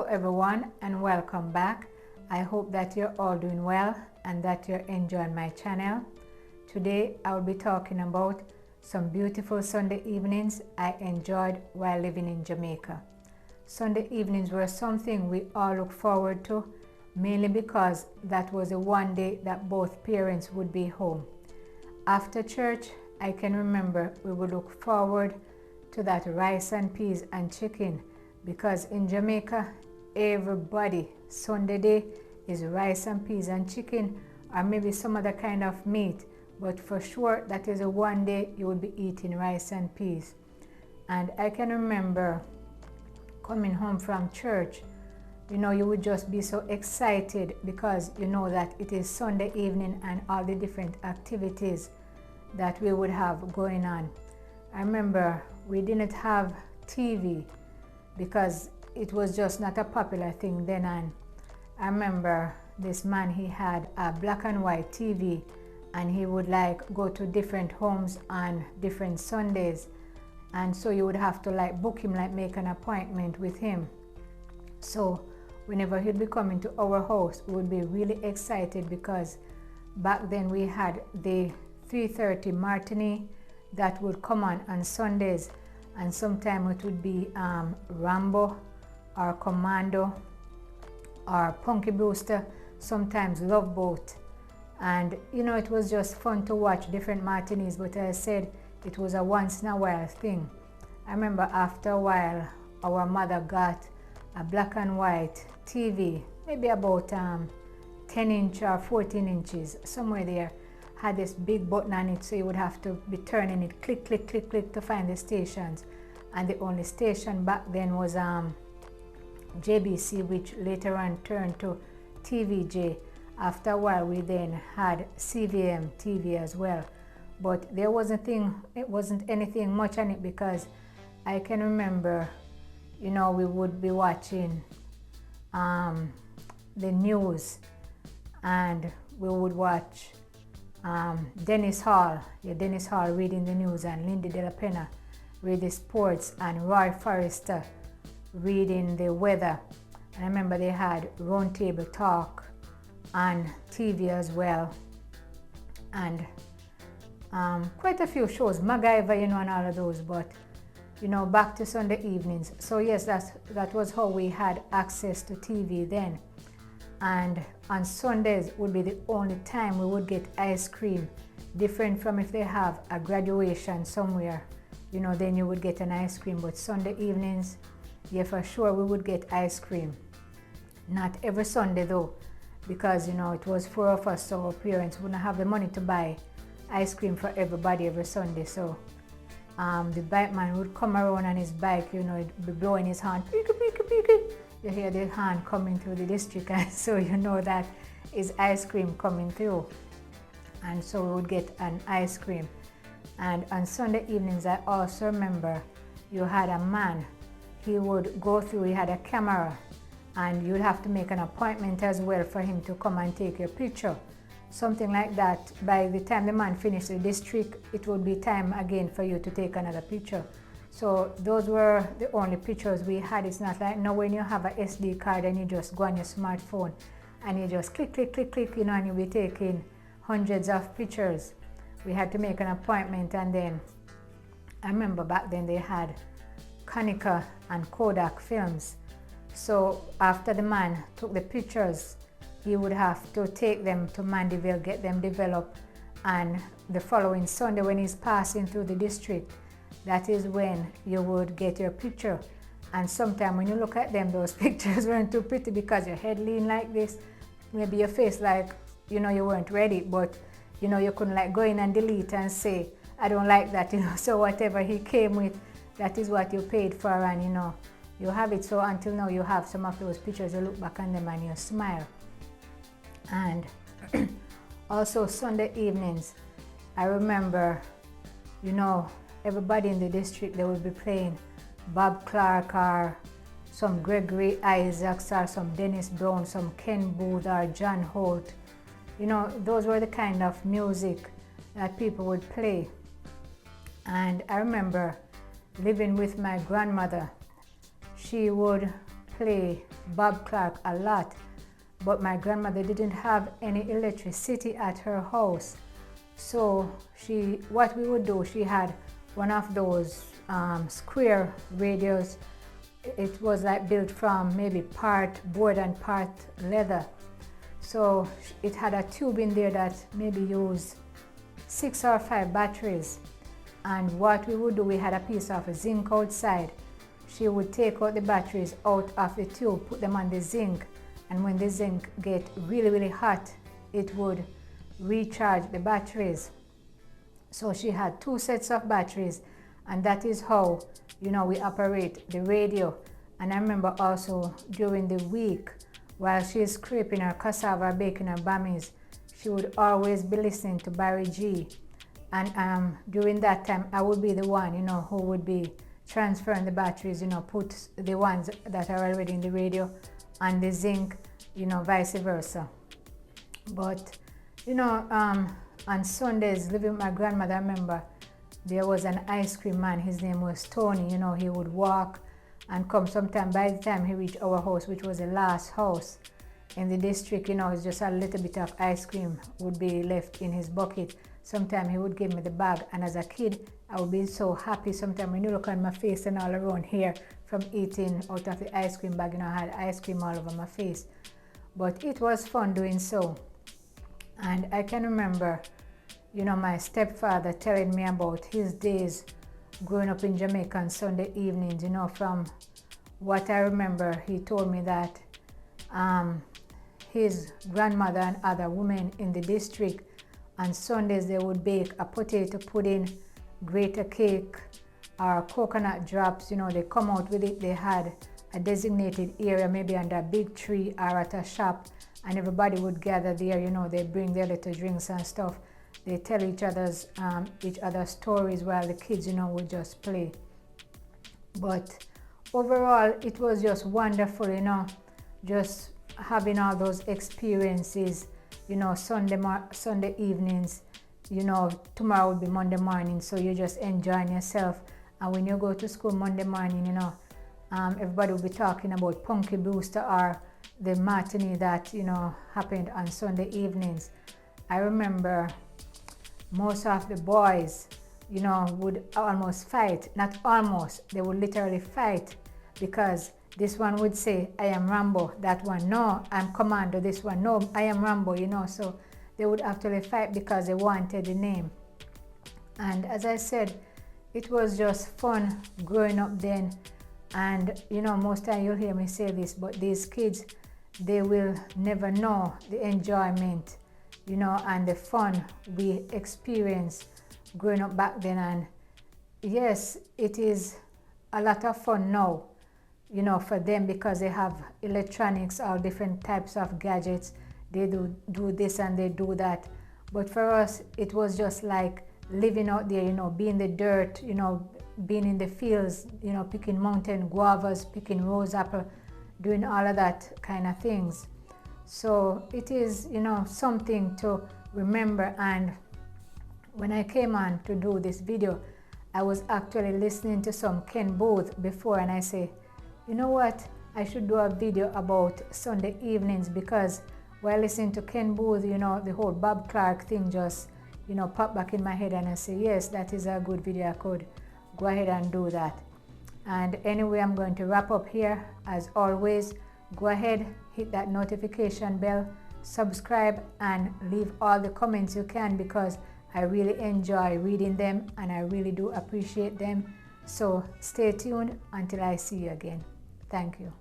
everyone, and welcome back. I hope that you're all doing well and that you're enjoying my channel. Today I will be talking about some beautiful Sunday evenings I enjoyed while living in Jamaica. Sunday evenings were something we all look forward to, mainly because that was the one day that both parents would be home. After church, I can remember we would look forward to that rice and peas and chicken, because in Jamaica, everybody Sunday day is rice and peas and chicken, or maybe some other kind of meat, but for sure that is the one day you would be eating rice and peas. And I can remember coming home from church, you would just be so excited because you know that it is Sunday evening and all the different activities that we would have going on. I remember we didn't have TV because it was just not a popular thing then, and I remember this man, he had a black and white TV, and he would go to different homes on different Sundays, and so you would have to book him, make an appointment with him. So whenever he'd be coming to our house, we would be really excited because back then we had the 3:30 matinee that would come on Sundays, and sometimes it would be Rambo or Commando or Punky Brewster, sometimes Love Boat. And it was just fun to watch different matinees, but as I said, it was a once in a while thing. I remember after a while our mother got a black and white TV, maybe about 10 inch or 14 inches, somewhere there, had this big button on it, so you would have to be turning it, click, click, click, click, to find the stations. And the only station back then was JBC, which later on turned to TVJ. After a while we then had CVM TV as well, but it wasn't anything much on it, because I can remember we would be watching the news, and we would watch Dennis Hall reading the news, and Lindy De La Pena read the sports, and Roy Forrester reading the weather. And I remember they had Round Table Talk on TV as well, and quite a few shows, MacGyver, and all of those. But back to Sunday evenings. So yes, that was how we had access to TV then. And on Sundays would be the only time we would get ice cream, different from if they have a graduation somewhere, then you would get an ice cream. But Sunday evenings, yeah, for sure we would get ice cream. Not every Sunday though, because it was 4 of us, so our parents wouldn't have the money to buy ice cream for everybody every Sunday. So the bike man would come around on his bike, he'd be blowing his horn, peek, peek, peek. You hear the horn coming through the district, and so that is ice cream coming through. And so we would get an ice cream. And on Sunday evenings, I also remember you had a man, he would go through, he had a camera, and you'd have to make an appointment as well for him to come and take your picture. Something like that. By the time the man finished the district, it would be time again for you to take another picture. So those were the only pictures we had. It's not like now when you have a SD card and you just go on your smartphone and you just click, click, click, click, and you'll be taking hundreds of pictures. We had to make an appointment, and then I remember back then they had Konica and Kodak films. So after the man took the pictures, he would have to take them to Mandeville, get them developed, and the following Sunday when he's passing through the district, that is when you would get your picture. And sometimes when you look at them, those pictures weren't too pretty because your head leaned like this, maybe your face you weren't ready, but you couldn't go in and delete and say, I don't like that, so whatever he came with, that is what you paid for, and you have it. So until now you have some of those pictures, you look back on them and you smile. And also Sunday evenings, I remember, everybody in the district, they would be playing Bob Clark or some Gregory Isaacs or some Dennis Brown, some Ken Booth or John Holt. Those were the kind of music that people would play. And I remember living with my grandmother. She would play Bob Clark a lot, but my grandmother didn't have any electricity at her house. So what we would do, she had one of those square radios. It was like built from maybe part board and part leather. So it had a tube in there that maybe used 6 or 5 batteries. And what we would do, we had a piece of zinc outside. She would take out the batteries out of the tube, put them on the zinc, and when the zinc get really, really hot, it would recharge the batteries. So she had 2 sets of batteries, and that is how, we operate the radio. And I remember also during the week, while she's scraping her cassava, baking her bammies, she would always be listening to Barry G. And during that time, I would be the one, who would be transferring the batteries, put the ones that are already in the radio and the zinc, vice versa. But, on Sundays, living with my grandmother, I remember there was an ice cream man. His name was Tony. He would walk and come sometime. By the time he reached our house, which was the last house in the district, it's just a little bit of ice cream would be left in his bucket. Sometimes he would give me the bag, and as a kid, I would be so happy. Sometimes when you look at my face and all around here from eating out of the ice cream bag, I had ice cream all over my face. But it was fun doing so. And I can remember, my stepfather telling me about his days growing up in Jamaica on Sunday evenings. From what I remember, he told me that his grandmother and other women in the district, on Sundays they would bake a potato pudding, grate a cake, or coconut drops. They come out with it. They had a designated area, maybe under a big tree or at a shop, and everybody would gather there. They bring their little drinks and stuff. They tell each other's stories while the kids, would just play. But overall, it was just wonderful, just having all those experiences. Sunday evenings, tomorrow will be Monday morning, so you're just enjoying yourself. And when you go to school Monday morning, everybody will be talking about Punky Brewster or the matinee that, happened on Sunday evenings. I remember most of the boys, would almost fight. Not almost, they would literally fight, because this one would say, I am Rambo. That one, no, I'm Commando. This one, no, I am Rambo, So they would actually fight because they wanted the name. And as I said, it was just fun growing up then. And, most time you'll hear me say this, but these kids, they will never know the enjoyment, and the fun we experienced growing up back then. And yes, it is a lot of fun now, for them, because they have electronics or different types of gadgets. They do this and they do that. But for us, it was just like living out there, being in the dirt, being in the fields, picking mountain guavas, picking rose apple, doing all of that kind of things. So it is, something to remember. And when I came on to do this video, I was actually listening to some Ken Booth before, and I say, you know what, I should do a video about Sunday evenings, because while listening to Ken Booth, the whole Bob Clark thing just, popped back in my head, and I say, yes, that is a good video. I could go ahead and do that. And anyway, I'm going to wrap up here. As always, go ahead, hit that notification bell, subscribe, and leave all the comments you can, because I really enjoy reading them and I really do appreciate them. So stay tuned until I see you again. Thank you.